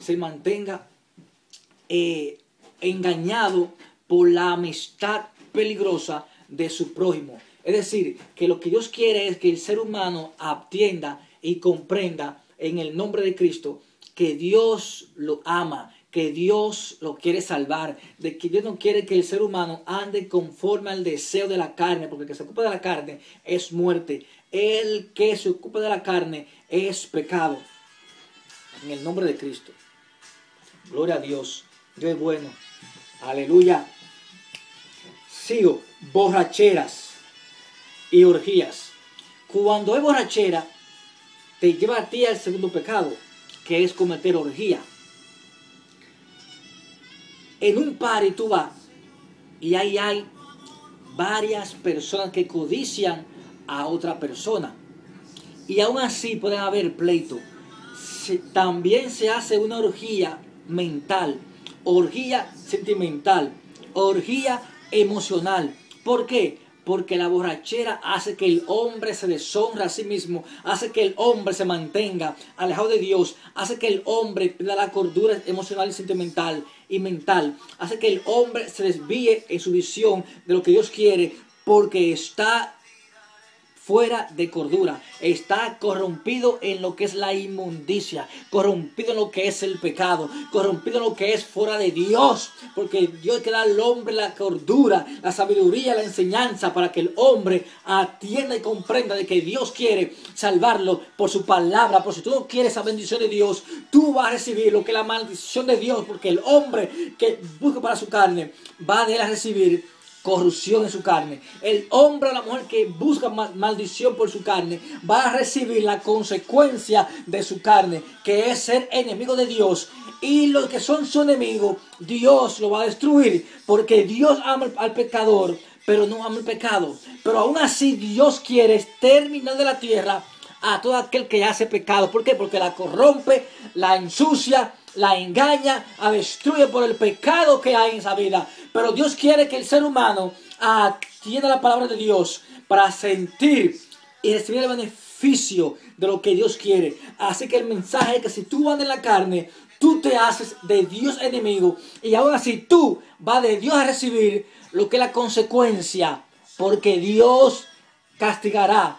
se mantenga engañado por la amistad peligrosa de su prójimo. Es decir, que lo que Dios quiere es que el ser humano atienda y comprenda en el nombre de Cristo que Dios lo ama, que Dios lo quiere salvar, de que Dios no quiere que el ser humano ande conforme al deseo de la carne, porque el que se ocupa de la carne es muerte. El que se ocupa de la carne es pecado. En el nombre de Cristo. Gloria a Dios. Dios es bueno. Aleluya. Sigo. Borracheras y orgías. Cuando hay borrachera, te lleva a ti al segundo pecado, que es cometer orgía. En un party tú vas y ahí hay varias personas que codician a otra persona. Y aún así pueden haber pleitos. También se hace una orgía mental, orgía sentimental, orgía emocional. ¿Por qué? Porque la borrachera hace que el hombre se deshonre a sí mismo, hace que el hombre se mantenga alejado de Dios, hace que el hombre pierda la cordura emocional y sentimental y mental, hace que el hombre se desvíe en su visión de lo que Dios quiere, porque está fuera de cordura, está corrompido en lo que es la inmundicia, corrompido en lo que es el pecado, corrompido en lo que es fuera de Dios, porque Dios quiere dar al hombre la cordura, la sabiduría, la enseñanza, para que el hombre atienda y comprenda de que Dios quiere salvarlo por su palabra. Por si tú no quieres esa bendición de Dios, tú vas a recibir lo que es la maldición de Dios, porque el hombre que busca para su carne va de él a recibir corrupción en su carne. El hombre o la mujer que busca maldición por su carne va a recibir la consecuencia de su carne, que es ser enemigo de Dios. Y los que son su enemigo, Dios lo va a destruir, porque Dios ama al pecador, pero no ama el pecado. Pero aún así Dios quiere exterminar de la tierra a todo aquel que hace pecado. ¿Por qué? Porque la corrompe, la ensucia, la engaña, la destruye por el pecado que hay en esa vida. Pero Dios quiere que el ser humano atienda la palabra de Dios para sentir y recibir el beneficio de lo que Dios quiere. Así que el mensaje es que si tú andas en la carne, tú te haces de Dios enemigo, y aún así tú vas de Dios a recibir lo que es la consecuencia, porque Dios castigará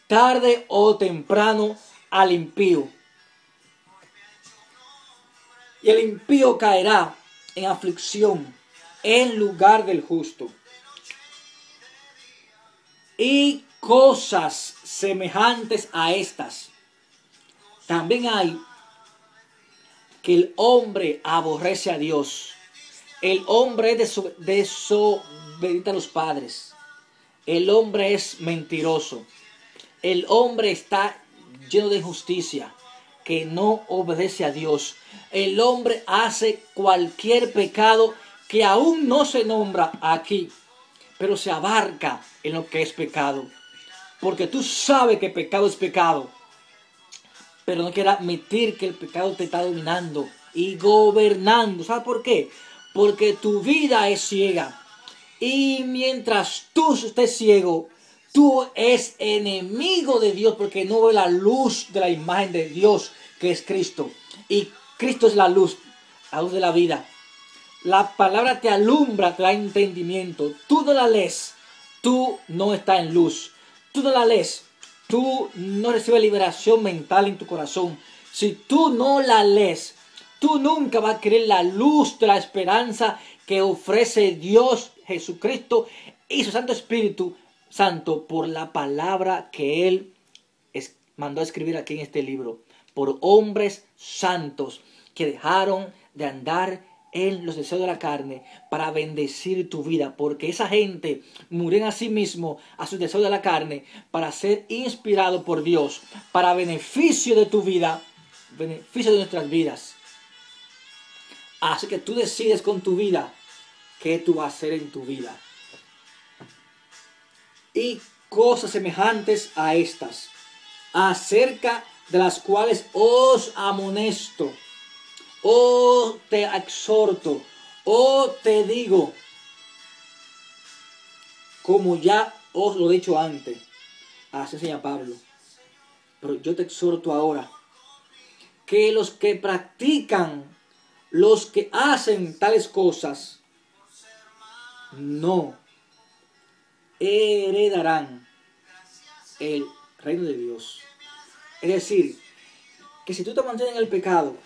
tarde o temprano al impío. Y el impío caerá en aflicción en lugar del justo. Y cosas semejantes a estas también hay, que el hombre aborrece a Dios. El hombre es desobediente a los padres. El hombre es mentiroso. El hombre está lleno de injusticia, que no obedece a Dios. El hombre hace cualquier pecado que aún no se nombra aquí, pero se abarca en lo que es pecado. Porque tú sabes que pecado es pecado, pero no quieres admitir que el pecado te está dominando y gobernando. ¿Sabes por qué? Porque tu vida es ciega. Y mientras tú estés ciego, tú eres enemigo de Dios, porque no ves la luz de la imagen de Dios, que es Cristo. Y Cristo es la luz de la vida. La palabra te alumbra, te da entendimiento. Tú no la lees, tú no estás en luz. Tú no la lees, tú no recibes liberación mental en tu corazón. Si tú no la lees, tú nunca vas a querer la luz de la esperanza que ofrece Dios, Jesucristo y su Santo Espíritu Santo, por la palabra que Él mandó a escribir aquí en este libro, por hombres santos que dejaron de andar en los deseos de la carne para bendecir tu vida, porque esa gente murió a sí mismo, a sus deseos de la carne, para ser inspirado por Dios, para beneficio de tu vida, beneficio de nuestras vidas. Así que tú decides con tu vida qué tú vas a hacer en tu vida. Y cosas semejantes a estas, acerca de las cuales os amonesto, o te exhorto, o te digo, como ya os lo he dicho antes. Así enseña Pablo. Pero yo te exhorto ahora, que los que practican, los que hacen tales cosas, no heredarán el reino de Dios. Es decir, que si tú te mantienes en el pecado,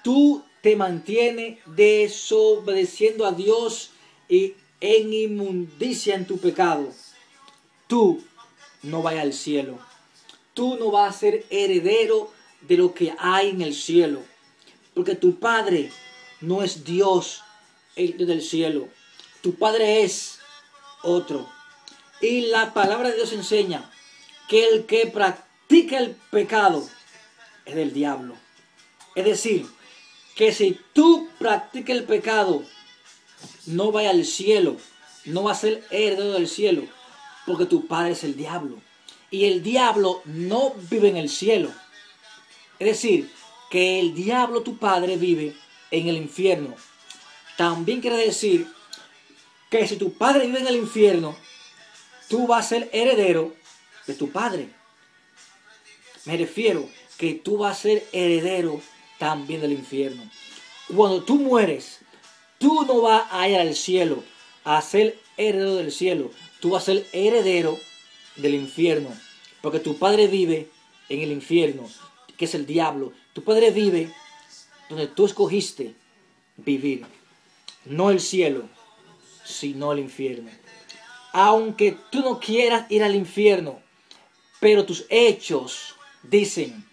tú te mantienes desobedeciendo a Dios y en inmundicia en tu pecado, tú no vas al cielo. Tú no vas a ser heredero de lo que hay en el cielo. Porque tu Padre no es Dios, el Dios del cielo. Tu Padre es otro. Y la palabra de Dios enseña que el que practica el pecado es del diablo. Es decir, que si tú practicas el pecado, no vas al cielo, no vas a ser heredero del cielo, porque tu padre es el diablo. Y el diablo no vive en el cielo. Es decir, que el diablo, tu padre, vive en el infierno. También quiere decir que si tu padre vive en el infierno, tú vas a ser heredero de tu padre. Me refiero que tú vas a ser heredero también del infierno. Cuando tú mueres, tú no vas a ir al cielo a ser heredero del cielo. Tú vas a ser heredero del infierno. Porque tu padre vive en el infierno, que es el diablo. Tu padre vive donde tú escogiste vivir. No el cielo, sino el infierno. Aunque tú no quieras ir al infierno, pero tus hechos dicen,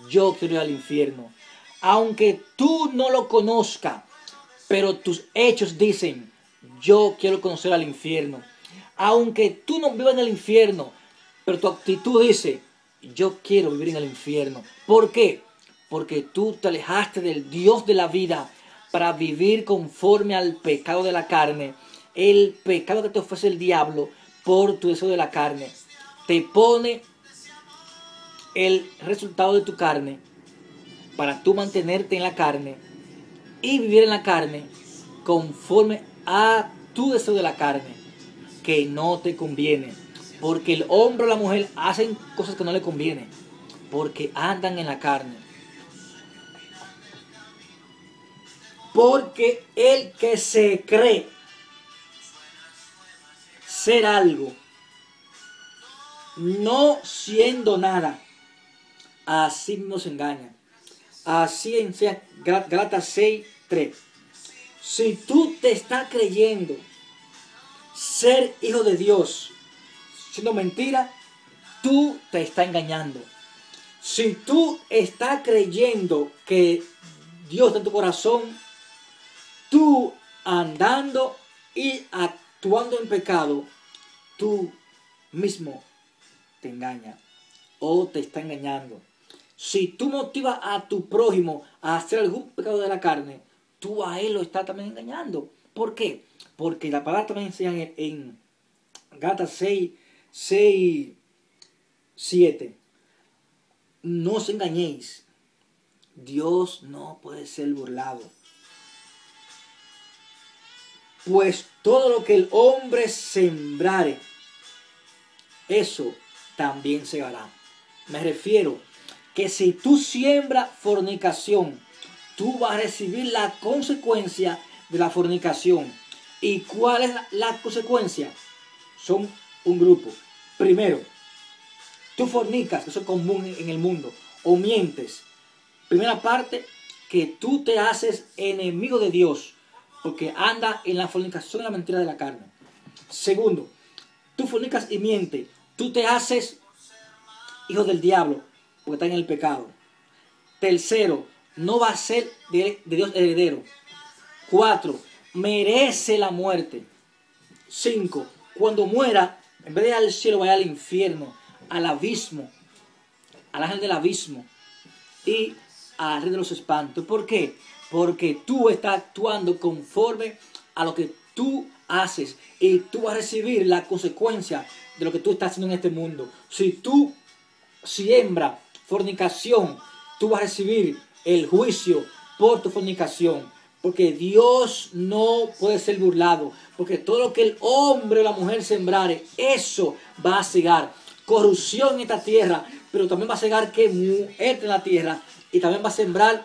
yo quiero ir al infierno. Aunque tú no lo conozcas, pero tus hechos dicen, yo quiero conocer al infierno. Aunque tú no vivas en el infierno, pero tu actitud dice, yo quiero vivir en el infierno. ¿Por qué? Porque tú te alejaste del Dios de la vida para vivir conforme al pecado de la carne. El pecado que te ofrece el diablo por tu deseo de la carne. Te pone el resultado de tu carne para tú mantenerte en la carne y vivir en la carne conforme a tu deseo de la carne, que no te conviene. Porque el hombre o la mujer hacen cosas que no le convienen, porque andan en la carne. Porque el que se cree ser algo, no siendo nada, así mismo se engaña. Así en Gálatas 6:3. Si tú te estás creyendo ser hijo de Dios, siendo mentira, tú te estás engañando. Si tú estás creyendo que Dios está en tu corazón, tú andando y actuando en pecado, tú mismo te engañas o te está engañando. Si tú motivas a tu prójimo a hacer algún pecado de la carne, tú a él lo estás también engañando. ¿Por qué? Porque la palabra también enseña en Gálatas 6:7. No os engañéis. Dios no puede ser burlado. Pues todo lo que el hombre sembrare, eso también segará. Me refiero que si tú siembras fornicación, tú vas a recibir la consecuencia de la fornicación. ¿Y cuál es la consecuencia? Son un grupo. Primero, tú fornicas, que eso es común en el mundo, o mientes. Primera parte, que tú te haces enemigo de Dios, porque anda en la fornicación y la mentira de la carne. Segundo, tú fornicas y mientes, tú te haces hijo del diablo, porque está en el pecado. Tercero, no va a ser de Dios heredero. 4, merece la muerte. 5, cuando muera, en vez de ir al cielo, vaya al infierno, al abismo, al ángel del abismo y al rey de los espantos. ¿Por qué? Porque tú estás actuando conforme a lo que tú haces y tú vas a recibir la consecuencia de lo que tú estás haciendo en este mundo. Si tú siembras fornicación, tú vas a recibir el juicio por tu fornicación. Porque Dios no puede ser burlado. Porque todo lo que el hombre o la mujer sembrare, eso va a cegar. Corrupción en esta tierra, pero también va a cegar que muerte en la tierra y también va a sembrar